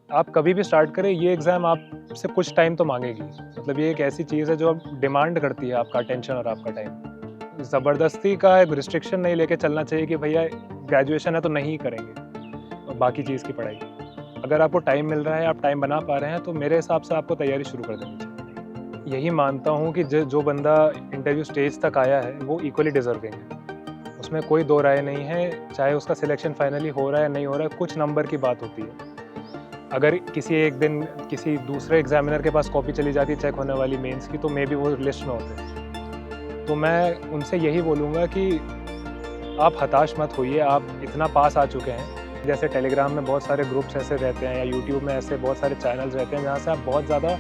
आप कभी भी स्टार्ट करें, ये एग्ज़ाम आपसे कुछ टाइम तो माँगेगी। मतलब ये एक ऐसी चीज़ है जो अब डिमांड करती है आपका अटेंशन और आपका टाइम। ज़बरदस्ती का एक रिस्ट्रिक्शन नहीं लेके चलना चाहिए कि भैया ग्रेजुएशन है तो नहीं करेंगे बाकी चीज़ की पढ़ाई। अगर आपको टाइम मिल रहा है, आप टाइम बना पा रहे हैं, तो मेरे हिसाब से आपको तैयारी शुरू कर देनी चाहिए। यही मानता हूँ कि जो बंदा इंटरव्यू स्टेज तक आया है, वो इक्वली डिज़र्विंग है। उसमें कोई दो राय नहीं है, चाहे उसका सिलेक्शन फाइनली हो रहा है या नहीं हो रहा है, कुछ नंबर की बात होती है। अगर किसी एक दिन किसी दूसरे एग्ज़ामिनर के पास कॉपी चली जाती है चेक होने वाली मेंस की, तो मे बी वो लिस्ट में होते हैं। तो मैं उनसे यही बोलूँगा कि आप हताश मत होइए, आप इतना पास आ चुके हैं। जैसे टेलीग्राम में बहुत सारे ग्रुप्स ऐसे रहते हैं या यूट्यूब में ऐसे बहुत सारे चैनल्स रहते हैं जहाँ से आप बहुत ज़्यादा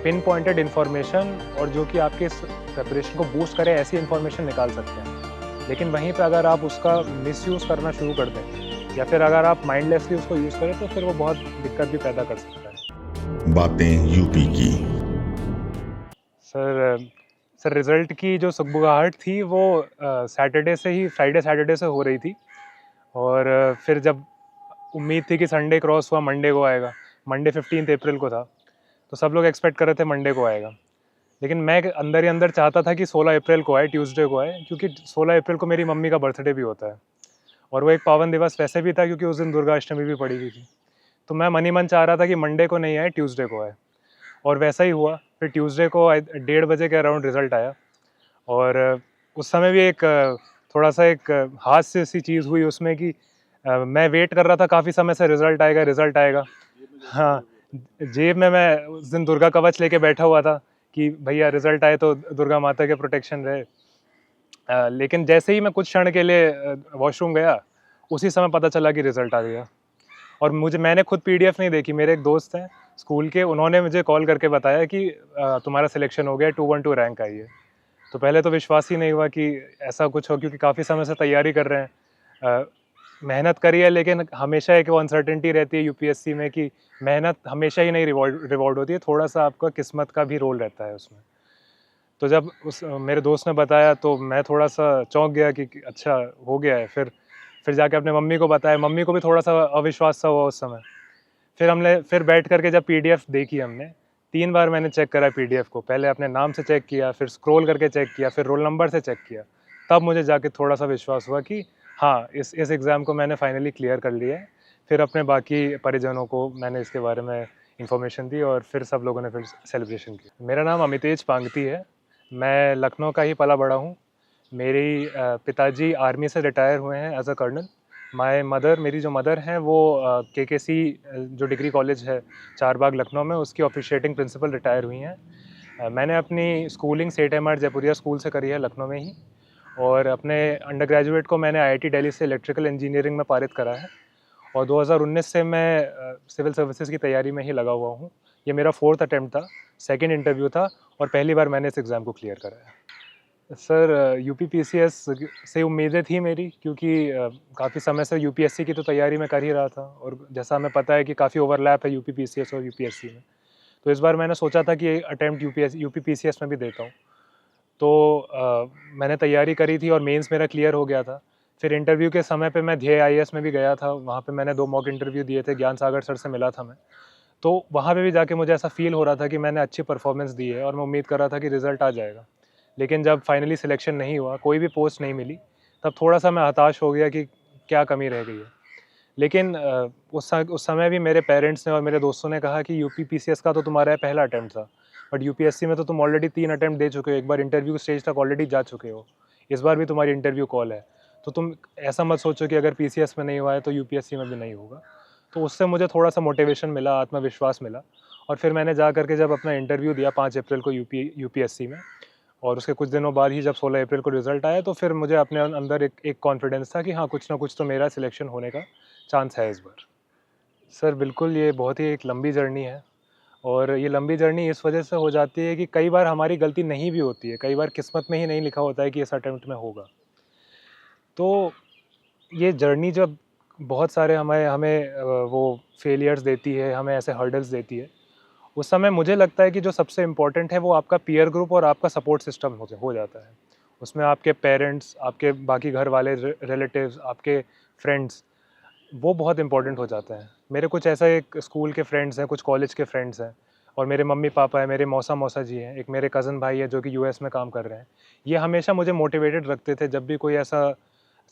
पिन पॉइंटेड इन्फॉर्मेशन और जो कि आपके इस प्रिपरेशन को बूस्ट करे ऐसी इन्फॉर्मेशन निकाल सकते हैं। लेकिन वहीं पे अगर आप उसका मिसयूज़ करना शुरू कर दें या फिर अगर आप माइंडलेसली उसको यूज़ करें तो फिर वो बहुत दिक्कत भी पैदा कर सकता है। बातें यूपी की। सर सर रिज़ल्ट की जो सुगबुगाहट थी वो सैटरडे से ही फ्राइडे सैटरडे से हो रही थी और फिर जब उम्मीद थी कि संडे क्रॉस हुआ मंडे को आएगा। मंडे 15 अप्रैल को था, तो सब लोग एक्सपेक्ट कर रहे थे मंडे को आएगा। लेकिन मैं अंदर ही अंदर चाहता था कि 16 अप्रैल को आए, ट्यूसडे को आए, क्योंकि 16 अप्रैल को मेरी मम्मी का बर्थडे भी होता है और वो एक पावन दिवस वैसे भी था क्योंकि उस दिन दुर्गा अष्टमी भी पड़ी हुई थी। तो मैं मन ही मन चाह रहा था कि मंडे को नहीं आए, ट्यूसडे को आए और वैसा ही हुआ। फिर ट्यूसडे को 1:30 बजे के अराउंड रिज़ल्ट आया और उस समय भी एक थोड़ा-सा एक हास्य सी चीज़ हुई उसमें कि मैं वेट कर रहा था काफ़ी समय से रिज़ल्ट आएगा, रिज़ल्ट आएगा। हाँ, जेब में मैं उस दिन दुर्गा कवच लेके बैठा हुआ था कि भैया रिज़ल्ट आए तो दुर्गा माता के प्रोटेक्शन रहे। लेकिन जैसे ही मैं कुछ क्षण के लिए वॉशरूम गया, उसी समय पता चला कि रिज़ल्ट आ गया और मैंने खुद पीडीएफ नहीं देखी, मेरे एक दोस्त हैं स्कूल के, उन्होंने मुझे कॉल करके बताया कि तुम्हारा सिलेक्शन हो गया है, 212 रैंक आई है। तो पहले तो विश्वास ही नहीं हुआ कि ऐसा कुछ हो, क्योंकि काफ़ी समय से तैयारी कर रहे हैं। मेहनत करी है, लेकिन हमेशा एक वो अनसर्टेनिटी रहती है यूपीएससी में कि मेहनत हमेशा ही नहीं रिवॉर्ड होती है, थोड़ा-सा आपका किस्मत का भी रोल रहता है उसमें। तो जब मेरे दोस्त ने बताया तो मैं थोड़ा-सा चौंक गया कि अच्छा हो गया है। फिर जाके अपने मम्मी को बताया, मम्मी को भी थोड़ा-सा अविश्वास सा हुआ उस समय। फिर बैठ कर के जब पीडीएफ देखी हमने, 3 बार मैंने चेक करा पीडीएफ को। पहले अपने नाम से चेक किया, फिर स्क्रॉल करके चेक किया, फिर रोल नंबर से चेक किया। तब मुझे जाके थोड़ा-सा विश्वास हुआ कि हाँ, इस एग्ज़ाम को मैंने फाइनली क्लियर कर लिया है। फिर अपने बाकी परिजनों को मैंने इसके बारे में इन्फॉर्मेशन दी और फिर सब लोगों ने फिर सेलिब्रेशन किया। मेरा नाम अमितेश पांगती है। मैं लखनऊ का ही पला-बड़ा हूँ। मेरी पिताजी आर्मी से रिटायर हुए हैं एज़ अ कर्नल। मेरी जो मदर हैं वो केकेसी जो डिग्री कॉलेज है चारबाग लखनऊ में, उसकी ऑफिशिएटिंग प्रिंसिपल रिटायर हुई हैं। मैंने अपनी स्कूलिंग सेठ एम आर जयपुरिया स्कूल से करी है लखनऊ में ही और अपने अंडर ग्रेजुएट को मैंने आईआईटी दिल्ली से इलेक्ट्रिकल इंजीनियरिंग में पारित करा है और 2019 से मैं सिविल सर्विसेज की तैयारी में ही लगा हुआ हूँ। ये मेरा 4th अटेम्प्ट था, सेकंड इंटरव्यू था और पहली बार मैंने इस एग्ज़ाम को क्लियर करा है। सर यूपीपीसीएस से उम्मीदें थी मेरी, क्योंकि काफ़ी समय से यूपीएससी की तो तैयारी मैं कर ही रहा था और जैसा हमें पता है कि काफ़ी ओवरलैप है यूपीपीसीएस और यूपीएससी में। तो इस बार मैंने सोचा था कि अटेम्प्ट यूपीपीसीएस में भी देता हूँ। तो मैंने तैयारी करी थी और मेंस मेरा क्लियर हो गया था। फिर इंटरव्यू के समय पे मैं ध्येय आईएएस में भी गया था, वहाँ पे मैंने 2 मॉक इंटरव्यू दिए थे, ज्ञान सागर सर से मिला था मैं। तो वहाँ पे भी जाके मुझे ऐसा फ़ील हो रहा था कि मैंने अच्छी परफ़ॉर्मेंस दी है और मैं उम्मीद कर रहा था कि रिज़ल्ट आ जाएगा। लेकिन जब फाइनली सिलेक्शन नहीं हुआ, कोई भी पोस्ट नहीं मिली, तब थोड़ा-सा मैं हताश हो गया कि क्या कमी रह गई है। लेकिन उस समय भी मेरे पेरेंट्स ने और मेरे दोस्तों ने कहा कि यूपीपीसीएस का तो तुम्हारा पहला अटेम्प्ट था, बट यूपीएससी में तो तुम ऑलरेडी 3 अटेम्प्ट दे चुके हो, एक बार इंटरव्यू स्टेज तक ऑलरेडी जा चुके हो। इस बार भी तुम्हारी इंटरव्यू कॉल है। तो तुम ऐसा मत सोचो कि अगर पीसीएस में नहीं हुआ है तो यूपीएससी में भी नहीं होगा। तो उससे मुझे थोड़ा-सा मोटिवेशन मिला, आत्मविश्वास मिला और फिर मैंने जा कर के जब अपना इंटरव्यू दिया 5 अप्रैल को यूपीएससी में और उसके कुछ दिनों बाद ही जब 16 अप्रैल को रिज़ल्ट आया, तो फिर मुझे अपने अंदर एक कॉन्फिडेंस था कि हाँ, कुछ ना कुछ तो मेरा सिलेक्शन होने का चांस है इस बार। सर बिल्कुल, ये बहुत ही एक लंबी जर्नी है और ये लंबी जर्नी इस वजह से हो जाती है कि कई बार हमारी गलती नहीं भी होती है, कई बार किस्मत में ही नहीं लिखा होता है कि इस अटेम्प्ट में होगा। तो ये जर्नी जब बहुत सारे हमें हमें वो फेलियर्स देती है, हमें ऐसे हर्डल्स देती है, उस समय मुझे लगता है कि जो सबसे इम्पोर्टेंट है वो आपका पीयर ग्रुप और आपका सपोर्ट सिस्टम हो जाता है। उसमें आपके पेरेंट्स, आपके बाकी घर वाले रिलेटिव्स, आपके फ्रेंड्स, वो बहुत इम्पोर्टेंट हो जाते हैं। मेरे कुछ ऐसा एक स्कूल के फ्रेंड्स हैं, कुछ कॉलेज के फ्रेंड्स हैं, और मेरे मम्मी पापा हैं, मेरे मौसा मौसा जी हैं, एक मेरे कज़न भाई है जो कि यूएस में काम कर रहे हैं। ये हमेशा मुझे मोटिवेटेड रखते थे जब भी कोई ऐसा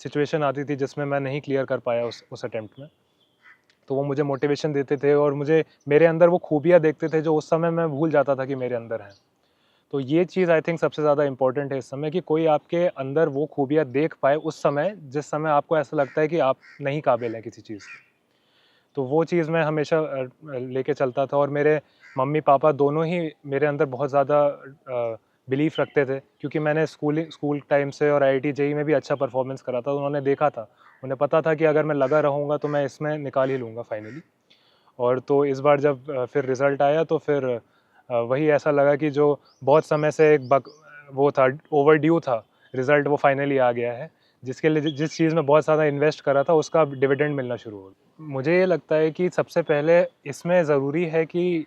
सिचुएशन आती थी जिसमें मैं नहीं क्लियर कर पाया उस अटेम्प्ट में। तो वो मुझे मोटिवेशन देते थे और मुझे मेरे अंदर वो खूबियाँ देखते थे जो उस समय मैं भूल जाता था कि मेरे अंदर हैं। तो ये चीज़ आई थिंक सबसे ज़्यादा इम्पोर्टेंट है इस समय, कि कोई आपके अंदर वो खूबियाँ देख पाए उस समय, जिस समय आपको ऐसा लगता है कि आप नहीं काबिल हैं किसी चीज़ के। तो वो चीज़ मैं हमेशा लेके चलता था, और मेरे मम्मी-पापा दोनों ही मेरे अंदर बहुत ज़्यादा बिलीफ रखते थे, क्योंकि मैंने स्कूल टाइम से और आईआईटी जेईई में भी अच्छा परफॉर्मेंस करा था। उन्होंने देखा था, उन्हें पता था कि अगर मैं लगा रहूँगा तो मैं इसमें निकाल ही लूँगा फाइनली। और तो इस बार जब फिर रिज़ल्ट आया तो फिर वही ऐसा लगा कि जो बहुत समय से एक वो था, ओवरड्यू था, रिज़ल्ट वो फाइनली आ गया है, जिसके लिए जिस चीज़ में बहुत ज़्यादा इन्वेस्ट करा था उसका डिविडेंड मिलना शुरू हो गया। मुझे ये लगता है कि सबसे पहले इसमें ज़रूरी है कि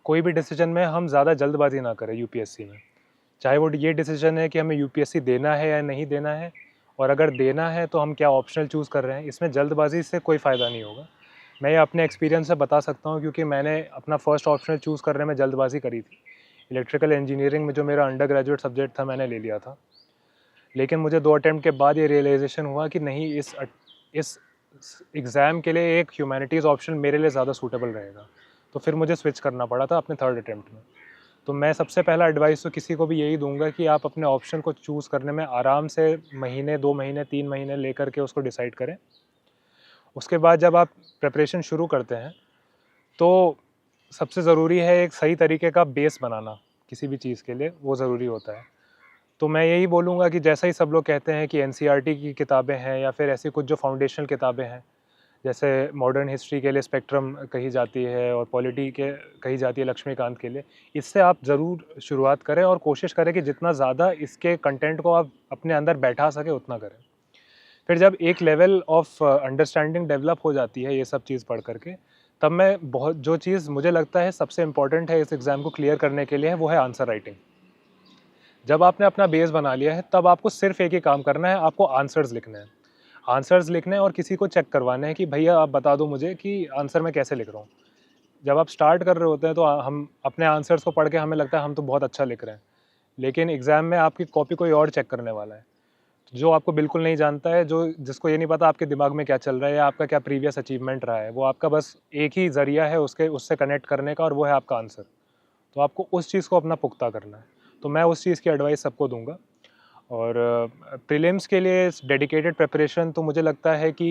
कोई भी डिसीजन में हम ज़्यादा जल्दबाजी ना करें यूपीएससी में। चाहे वो ये डिसीजन है कि हमें यूपीएससी देना है या नहीं देना है, और अगर देना है तो हम क्या ऑप्शनल चूज़ कर रहे हैं, इसमें जल्दबाजी से कोई फ़ायदा नहीं होगा। मैं ये अपने एक्सपीरियंस से बता सकता हूँ, क्योंकि मैंने अपना फर्स्ट ऑप्शनल चूज़ करने में जल्दबाजी करी थी। इलेक्ट्रिकल इंजीनियरिंग में जो मेरा अंडर ग्रेजुएट सब्जेक्ट था मैंने ले लिया था। लेकिन मुझे 2 अटेम्प्ट के बाद ये रियलाइज़ेशन हुआ कि नहीं, इस एग्ज़ाम के लिए एक ह्यूमैनिटीज़ ऑप्शन मेरे लिए ज़्यादा सूटेबल रहेगा। तो फिर मुझे स्विच करना पड़ा था अपने थर्ड अटेम्प्ट में। तो मैं सबसे पहला एडवाइस तो किसी को भी यही दूँगा कि आप अपने ऑप्शन को चूज़ करने में आराम से महीने, 2 महीने, 3 महीने लेकर के उसको डिसाइड करें। उसके बाद जब आप प्रिपरेशन शुरू करते हैं, तो सबसे ज़रूरी है एक सही तरीके का बेस बनाना, किसी भी चीज़ के लिए वो ज़रूरी होता है। तो मैं यही बोलूँगा कि जैसा ही सब लोग कहते हैं कि एनसीईआरटी की किताबें हैं या फिर ऐसी कुछ जो फाउंडेशनल किताबें हैं, जैसे मॉडर्न हिस्ट्री के लिए स्पेक्ट्रम कही जाती है और पॉलिटी के कही जाती है लक्ष्मीकांत के लिए, इससे आप ज़रूर शुरुआत करें और कोशिश करें कि जितना ज़्यादा इसके कंटेंट को आप अपने अंदर बैठा सकें उतना करें। फिर जब एक लेवल ऑफ अंडरस्टैंडिंग डेवलप हो जाती है ये सब चीज़ पढ़ करके, तब मैं बहुत जो चीज़ मुझे लगता है सबसे इम्पोर्टेंट है इस एग्ज़ाम को क्लियर करने के लिए, वो है आंसर राइटिंग। जब आपने अपना बेस बना लिया है, तब आपको सिर्फ़ एक ही काम करना है, आपको आंसर्स लिखने हैं। आंसर्स लिखने हैं और किसी को चेक करवाने हैं कि भैया आप बता दो मुझे कि आंसर मैं कैसे लिख रहा हूँ। जब आप स्टार्ट कर रहे होते हैं तो हम अपने आंसर्स को पढ़ के हमें लगता है हम तो बहुत अच्छा लिख रहे हैं। लेकिन एग्ज़ाम में आपकी कॉपी कोई और चेक करने वाला है, जो आपको बिल्कुल नहीं जानता है, जो जिसको ये नहीं पता आपके दिमाग में क्या चल रहा है या आपका क्या प्रीवियस अचीवमेंट रहा है। वो आपका बस एक ही ज़रिया है उससे कनेक्ट करने का, और वो है आपका आंसर। तो आपको उस चीज़ को अपना पुख्ता करना है। तो मैं उस चीज़ की एडवाइस सबको दूँगा। और प्रीलिम्स के लिए डेडिकेटेड प्रिपरेशन तो मुझे लगता है कि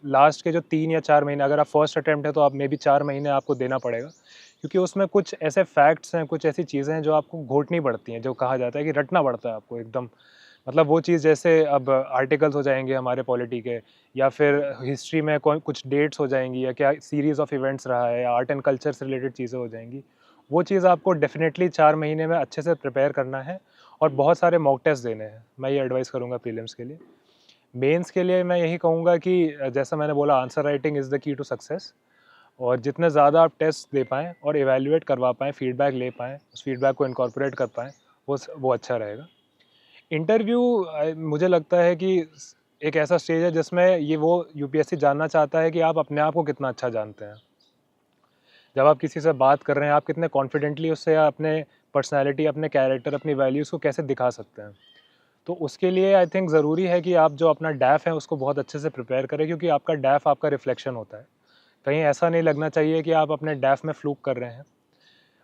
लास्ट के जो 3 या 4 महीने, अगर आप फर्स्ट अटेम्प्ट है तो आप मे बी 4 महीने आपको देना पड़ेगा, क्योंकि उसमें कुछ ऐसे फैक्ट्स हैं, कुछ ऐसी चीज़ें हैं जो आपको घोटनी पड़ती हैं, जो कहा जाता है कि रटना पड़ता है आपको एकदम। मतलब वो चीज़ जैसे अब आर्टिकल्स हो जाएँगे हमारे पॉलिटी के, या फिर हिस्ट्री में कोई कुछ डेट्स हो जाएँगी, या क्या सीरीज़ ऑफ इवेंट्स रहा है, या आर्ट एंड कल्चर से रिलेटेड चीज़ें हो जाएँगी। वो चीज़ आपको डेफ़िनेटली 4 महीने में अच्छे से प्रिपेयर करना है, और बहुत सारे मॉक टेस्ट देने हैं। मैं ये एडवाइस करूँगा प्रीलिम्स के लिए। मेंस के लिए मैं यही कहूँगा कि जैसा मैंने बोला, answer writing is the key to success, और जितने ज़्यादा आप टेस्ट दे पाएँ और इवैल्यूएट करवा पाएँ, फीडबैक ले पाएँ, उस फीडबैक को इनकॉर्पोरेट कर पाएँ, वो अच्छा रहेगा। इंटरव्यू मुझे लगता है कि एक ऐसा स्टेज है जिसमें ये वो यूपीएससी जानना चाहता है कि आप अपने आप को कितना अच्छा जानते हैं। जब आप किसी से बात कर रहे हैं, आप कितने कॉन्फिडेंटली उससे अपने पर्सनैलिटी, अपने कैरेक्टर, अपनी वैल्यूज़ को कैसे दिखा सकते हैं। तो उसके लिए आई थिंक ज़रूरी है कि आप जो अपना डैफ़ है उसको बहुत अच्छे से प्रिपेयर करें, क्योंकि आपका डैफ़ आपका रिफ्लेक्शन होता है। कहीं ऐसा नहीं लगना चाहिए कि आप अपने डैफ़ में फ्लूक कर रहे हैं,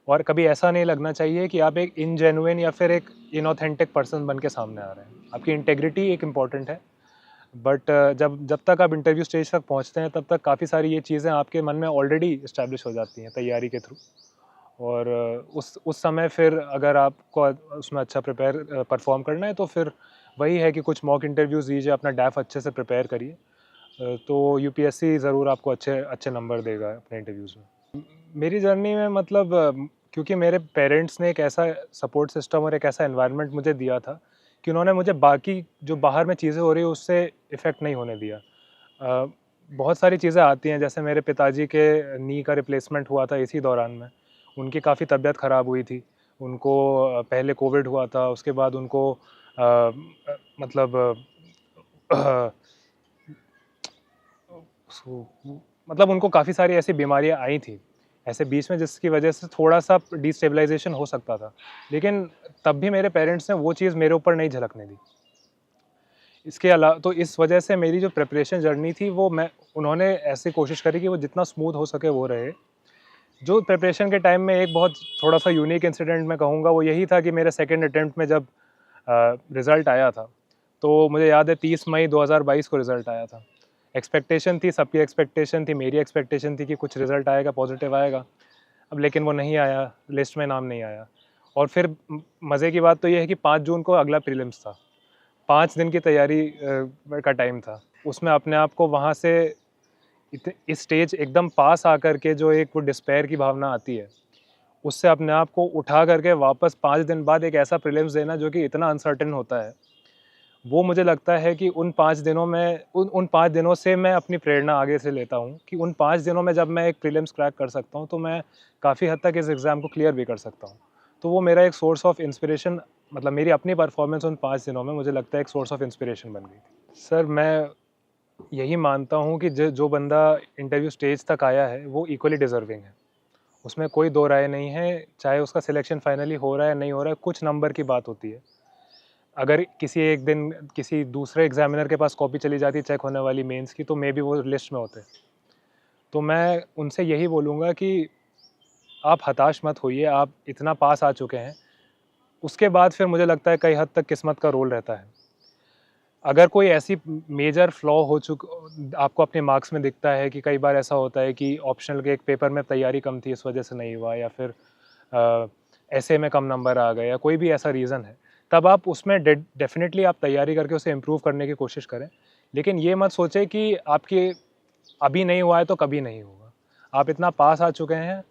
और कभी ऐसा नहीं लगना चाहिए कि आप एक इनजेन्युइन या फिर एक इनऑथेंटिक पर्सन बन के सामने आ रहे हैं। आपकी इंटेग्रिटी एक इम्पॉर्टेंट है, बट जब जब तक आप इंटरव्यू स्टेज तक पहुँचते हैं, तब तक काफ़ी सारी ये चीज़ें आपके मन में ऑलरेडी एस्टैब्लिश हो जाती हैं तैयारी के थ्रू। और उस समय फिर अगर आपको उसमें अच्छा परफ़ॉर्म करना है, तो फिर वही है कि कुछ मॉक इंटरव्यूज़ दीजिए, अपना डैफ़ अच्छे से प्रिपेयर करिए। तो यूपीएससी ज़रूर आपको अच्छे अच्छे नंबर देगा अपने इंटरव्यूज़ में। मेरी जर्नी में मतलब क्योंकि मेरे पेरेंट्स ने एक ऐसा सपोर्ट सिस्टम और एक ऐसा एनवायरनमेंट मुझे दिया था कि उन्होंने मुझे बाकी जो बाहर में चीज़ें हो रही है उससे इफ़ेक्ट नहीं होने दिया। बहुत सारी चीज़ें आती हैं, जैसे मेरे पिताजी के नी का रिप्लेसमेंट हुआ था इसी दौरान में। उनकी काफ़ी तबीयत ख़राब हुई थी। उनको पहले कोविड हुआ था, उसके बाद उनको मतलब उसको मतलब उनको काफ़ी सारी ऐसी बीमारियाँ आई थी ऐसे बीच में, जिसकी वजह से थोड़ा-सा डिस्टेबलाइज़ेशन हो सकता था। लेकिन तब भी मेरे पेरेंट्स ने वो चीज़ मेरे ऊपर नहीं झलकने दी। इसके अलावा तो इस वजह से मेरी जो प्रिपरेशन जर्नी थी वो उन्होंने ऐसी कोशिश करी कि वो जितना स्मूथ हो सके वो रहे। जो प्रिपरेशन के टाइम में एक बहुत थोड़ा-सा यूनिक इंसिडेंट मैं कहूँगा वो यही था कि मेरे सेकंड अटेम्प्ट में जब रिज़ल्ट आया था, तो मुझे याद है 30 मई 2022 को रिज़ल्ट आया था। एक्सपेक्टेशन थी, सबकी एक्सपेक्टेशन थी, मेरी एक्सपेक्टेशन थी कि कुछ रिज़ल्ट आएगा, पॉज़िटिव आएगा। अब लेकिन वो नहीं आया, लिस्ट में नाम नहीं आया। और फिर मज़े की बात तो ये है कि 5 जून को अगला प्रीलिम्स था। 5 दिन की तैयारी का टाइम था। उसमें अपने आप को वहाँ से इस स्टेज एकदम पास आकर के जो एक वो डिस्पेयर की भावना आती है, उससे अपने आप को उठा करके वापस 5 दिन बाद एक ऐसा प्रीलिम्स देना जो कि इतना अनसर्टेन होता है, वो मुझे लगता है कि उन 5 दिनों में उन 5 दिनों से मैं अपनी प्रेरणा आगे से लेता हूँ कि उन 5 दिनों में जब मैं एक प्रीलिम्स क्रैक कर सकता हूँ, तो मैं काफ़ी हद तक इस एग्ज़ाम को क्लियर भी कर सकता हूँ। तो वो मेरा एक सोर्स ऑफ इंस्पिरेशन, मतलब मेरी अपनी परफ़ॉर्मेंस उन 5 दिनों में मुझे लगता है एक सोर्स ऑफ इंस्पिरेशन बन गई थी। सर, मैं यही मानता हूँ कि जो बंदा इंटरव्यू स्टेज तक आया है, वो इक्वली डिज़र्विंग है। उसमें कोई दो राय नहीं है, चाहे उसका सिलेक्शन फाइनली हो रहा है या नहीं हो रहा है, कुछ नंबर की बात होती है। अगर किसी एक दिन किसी दूसरे एग्ज़ामिनर के पास कॉपी चली जाती चेक होने वाली मेंस की, तो मेबी वो लिस्ट में होते। तो मैं उनसे यही बोलूँगा कि आप हताश मत होइए, आप इतना पास आ चुके हैं। उसके बाद फिर मुझे लगता है कई हद तक किस्मत का रोल रहता है। अगर कोई ऐसी मेजर फ्लॉ हो आपको अपने मार्क्स में दिखता है कि कई बार ऐसा होता है कि ऑप्शनल के एक पेपर में तैयारी कम थी, इस वजह से नहीं हुआ, या फिर ऐसे में कम नंबर आ गए, या कोई भी ऐसा रीज़न है, तब आप उसमें डेफ़िनेटली आप तैयारी करके उसे इम्प्रूव करने की कोशिश करें। लेकिन ये मत सोचें कि आपकी अभी नहीं हुआ है तो कभी नहीं होगा। आप इतना पास आ चुके हैं,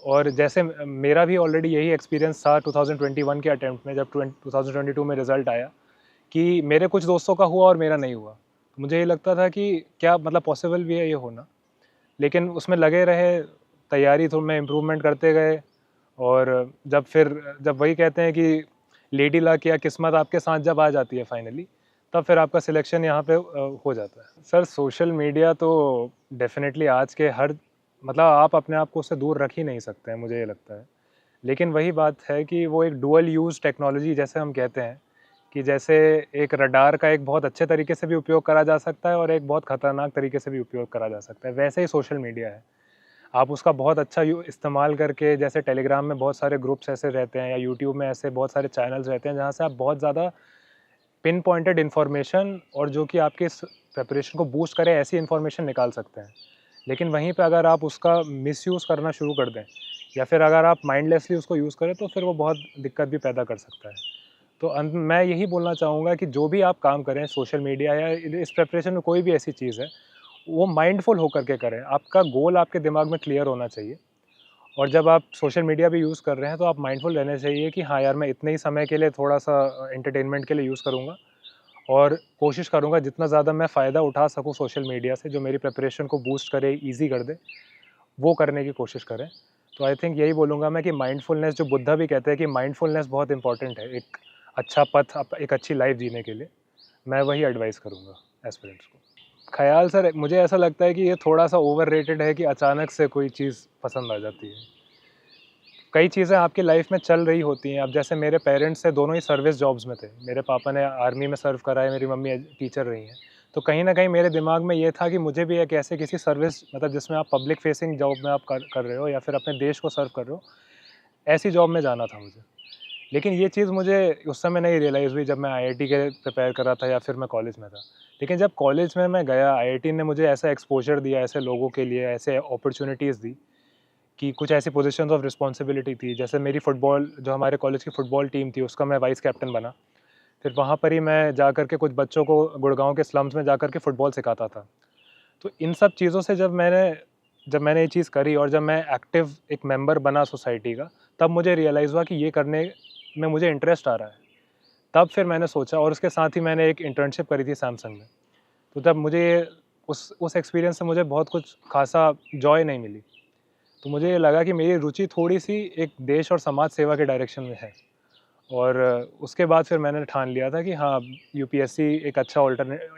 और जैसे मेरा भी ऑलरेडी यही एक्सपीरियंस था 2021 के अटेम्प्ट में, जब 2022 में रिज़ल्ट आया कि मेरे कुछ दोस्तों का हुआ और मेरा नहीं हुआ। तो मुझे ये लगता था कि क्या मतलब पॉसिबल भी है ये होना? लेकिन उसमें लगे रहे, तैयारी तो में इम्प्रूवमेंट करते गए, और जब वही कहते हैं कि लेडी लक या किस्मत आपके साथ जब आ जाती है फाइनली, तब फिर आपका सिलेक्शन यहाँ पे हो जाता है। सर, सोशल मीडिया तो डेफ़िनेटली आज के हर मतलब आप अपने आप को उससे दूर रख ही नहीं सकते हैं, मुझे ये लगता है। लेकिन वही बात है कि वो एक डुअल यूज़ टेक्नोलॉजी जैसे हम कहते हैं, कि जैसे एक रडार का एक बहुत अच्छे तरीके से भी उपयोग करा जा सकता है और एक बहुत ख़तरनाक तरीके से भी उपयोग करा जा सकता है, वैसे ही सोशल मीडिया है। आप उसका बहुत अच्छा इस्तेमाल करके, जैसे टेलीग्राम में बहुत सारे ग्रुप्स ऐसे रहते हैं, या यूट्यूब में ऐसे बहुत सारे चैनल्स रहते हैं जहाँ से आप बहुत ज़्यादा पिन पॉइंटेड इन्फॉर्मेशन, और जो कि आपके इस प्रिपरेशन को बूस्ट करे ऐसी इन्फॉर्मेशन निकाल सकते हैं। लेकिन वहीं पे अगर आप उसका मिसयूज़ करना शुरू कर दें, या फिर अगर आप माइंडलेसली उसको यूज़ करें, तो फिर वो बहुत दिक्कत भी पैदा कर सकता है। तो अंत में मैं यही बोलना चाहूँगा कि जो भी आप काम करें सोशल मीडिया या इस प्रिपरेशन में, कोई भी ऐसी चीज़ है, वो माइंडफुल होकर के करें। आपका गोल आपके दिमाग में क्लियर होना चाहिए, और जब आप सोशल मीडिया भी यूज़ कर रहे हैं, तो आप माइंडफुल रहने चाहिए कि हाँ यार, मैं इतने ही समय के लिए थोड़ा-सा एंटरटेनमेंट के लिए यूज़ करूँगा, और कोशिश करूँगा जितना ज़्यादा मैं फ़ायदा उठा सकूँ सोशल मीडिया से, जो मेरी प्रिपरेशन को बूस्ट करे, ईज़ी कर दे, वो करने की कोशिश करें। तो आई थिंक यही बोलूँगा मैं कि माइंडफुलनेस, जो बुद्धा भी कहते हैं कि माइंडफुलनेस बहुत इम्पोर्टेंट है, एक अच्छा पथ, एक अच्छी लाइफ़ जीने के लिए। मैं वही एडवाइस करूँगा एस्पिरेंट्स को। ख़्याल सर, मुझे ऐसा लगता है कि ये थोड़ा-सा ओवररेटेड है कि अचानक से कोई चीज़ पसंद आ जाती है। कई चीज़ें आपकी लाइफ़ में चल रही होती हैं। अब जैसे मेरे पेरेंट्स थे, दोनों ही सर्विस जॉब्स में थे। मेरे पापा ने आर्मी में सर्व करा है, मेरी मम्मी टीचर रही हैं। तो कहीं न कहीं मेरे दिमाग में ये था कि मुझे भी एक ऐसे किसी सर्विस, मतलब जिसमें आप पब्लिक फेसिंग जॉब में आप कर रहे हो, या फिर अपने देश को सर्व कर रहे हो, ऐसी जॉब में जाना था मुझे। लेकिन ये चीज़ मुझे उस समय नहीं रियलाइज़ हुई जब मैं आईआईटी के प्रिपेयर कर रहा था, या फिर मैं कॉलेज में था। लेकिन जब कॉलेज में मैं गया, आईआईटी ने मुझे ऐसा एक्सपोज़र दिया, ऐसे लोगों के लिए ऐसे अपॉर्च्युनिटीज़ दी, कि कुछ ऐसी पोज़ीशंस ऑफ रिस्पॉन्सिबिलिटी थी। जैसे मेरी फ़ुटबॉल, जो हमारे कॉलेज की फ़ुटबॉल टीम थी, उसका मैं वाइस कैप्टन बना। फिर वहाँ पर ही मैं जाकर के कुछ बच्चों को गुड़गाँव के स्लम्स में जाकर के फ़ुटबॉल सिखाता था। तो इन सब चीज़ों से जब मैंने ये चीज़ करी, और जब मैं एक्टिव एक मेंबर बना सोसाइटी का, तब मुझे रियलाइज़ हुआ कि ये करने में मुझे इंटरेस्ट आ रहा है। तब फिर मैंने सोचा, और उसके साथ ही मैंने एक इंटर्नशिप करी थी सैमसंग में। तो तब मुझे उस एक्सपीरियंस से मुझे बहुत कुछ ख़ासा जॉय नहीं मिली। तो मुझे ये लगा कि मेरी रुचि थोड़ी-सी एक देश और समाज सेवा के डायरेक्शन में है, और उसके बाद फिर मैंने ठान लिया था कि हाँ, यूपीएससी एक अच्छा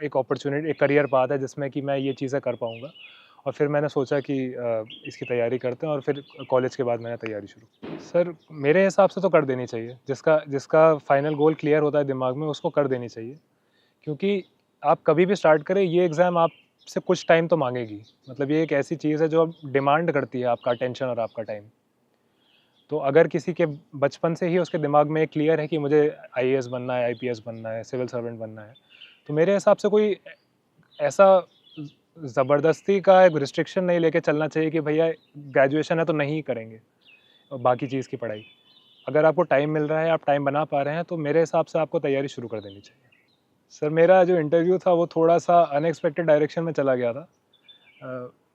एक अपॉर्च्युनिटी, एक करियर पाथ है जिसमें कि मैं ये चीज़ें कर पाऊँगा, और फिर मैंने सोचा कि इसकी तैयारी करते हैं, और फिर कॉलेज के बाद मैंने तैयारी शुरू। सर मेरे हिसाब से तो कर देनी चाहिए, जिसका जिसका फाइनल गोल क्लियर होता है दिमाग में उसको कर देनी चाहिए, क्योंकि आप कभी भी स्टार्ट करें ये एग्ज़ाम आपसे कुछ टाइम तो मांगेगी। मतलब ये एक ऐसी चीज़ है जो अब डिमांड करती है आपका अटेंशन और आपका टाइम। तो अगर किसी के बचपन से ही उसके दिमाग में क्लियर है कि मुझे आईएएस बनना है, आईपीएस बनना है, सिविल सर्वेंट बनना है, तो मेरे हिसाब से कोई ऐसा ज़बरदस्ती का एक रिस्ट्रिक्शन नहीं लेके चलना चाहिए कि भैया ग्रेजुएशन है तो नहीं करेंगे और बाकी चीज़ की पढ़ाई। अगर आपको टाइम मिल रहा है, आप टाइम बना पा रहे हैं, तो मेरे हिसाब से आपको तैयारी शुरू कर देनी चाहिए। सर मेरा जो इंटरव्यू था वो थोड़ा-सा अनएक्सपेक्टेड डायरेक्शन में चला गया था।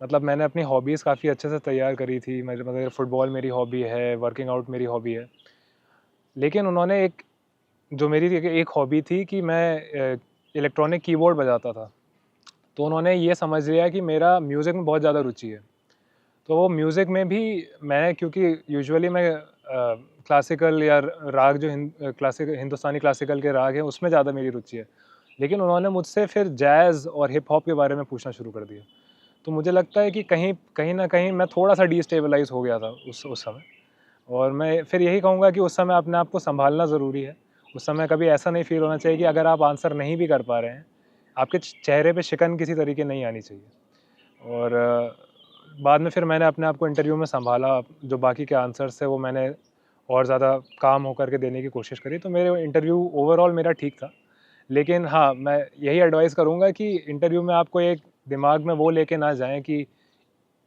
मतलब मैंने अपनी हॉबीज़ काफ़ी अच्छे से तैयार करी थी। मेरे मतलब फुटबॉल मेरी हॉबी है, वर्किंग आउट मेरी हॉबी है। लेकिन उन्होंने एक जो मेरी एक हॉबी थी कि मैं इलेक्ट्रॉनिक कीबोर्ड बजाता था। तो उन्होंने ये समझ लिया कि मेरा म्यूज़िक में बहुत ज़्यादा रुचि है। तो वो म्यूज़िक में भी मैं, क्योंकि यूजुअली मैं क्लासिकल या राग जो हिंदुस्तानी क्लासिकल के राग हैं उसमें ज़्यादा मेरी रुचि है। लेकिन उन्होंने मुझसे फिर जैज़ और हिप हॉप के बारे में पूछना शुरू कर दिया। तो मुझे लगता है कि कहीं कहीं न कहीं मैं थोड़ा-सा डिस्टेबलाइज़ हो गया था उस समय। और मैं फिर यही कहूँगा कि उस समय अपने आप को सँभालना ज़रूरी है। उस समय कभी ऐसा नहीं फ़ील होना चाहिए कि अगर आप आंसर नहीं भी कर पा रहे हैं, आपके चेहरे पे शिकन किसी तरीके नहीं आनी चाहिए। और बाद में फिर मैंने अपने आप को इंटरव्यू में सँभाला, जो बाकी के आंसर्स थे वो मैंने और ज़्यादा काम होकर के देने की कोशिश करी, तो मेरे इंटरव्यू ओवरऑल मेरा ठीक था। लेकिन हाँ, मैं यही एडवाइस करूँगा कि इंटरव्यू में आपको एक दिमाग में वो लेके ना जाएँ कि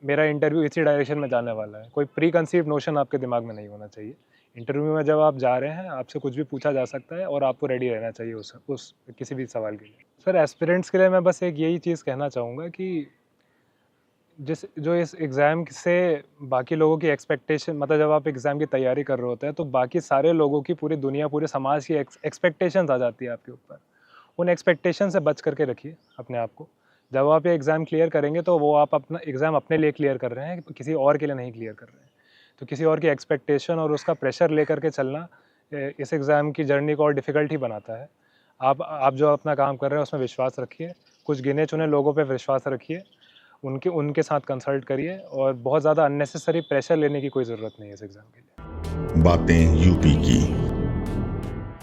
मेरा इंटरव्यू इसी डायरेक्शन में जाने वाला है। कोई प्री कंसीव्ड नोशन आपके दिमाग में नहीं होना चाहिए। इंटरव्यू में जब आप जा रहे हैं, आपसे कुछ भी पूछा जा सकता है और आपको रेडी रहना चाहिए उस किसी भी सवाल के लिए। सर एस्पिरेंट्स के लिए मैं बस एक यही चीज़ कहना चाहूँगा कि जो इस एग्ज़ाम से बाकी लोगों की एक्सपेक्टेशन, मतलब जब आप एग्ज़ाम की तैयारी कर रहे होते हैं तो बाकी सारे लोगों की, पूरी दुनिया, पूरे समाज की एक्सपेक्टेशंस आ जाती है आपके ऊपर। उन एक्सपेक्टेशन से बच करके रखिए अपने आप को। जब आप ये एग्ज़ाम क्लियर करेंगे तो वो आप अपना एग्ज़ाम अपने लिए क्लियर कर रहे हैं, किसी और के लिए नहीं क्लियर कर रहे हैं। तो किसी और की एक्सपेक्टेशन और उसका प्रेशर लेकर के चलना इस एग्ज़ाम की जर्नी को और डिफ़िकल्ट ही बनाता है। आप जो अपना काम कर रहे हैं उसमें विश्वास रखिए, कुछ गिने-चुने लोगों पे विश्वास रखिए, उनके उनके साथ कंसल्ट करिए, और बहुत ज़्यादा अननेसेसरी प्रेशर लेने की कोई ज़रूरत नहीं है इस एग्ज़ाम के लिए। बातें यूपी की।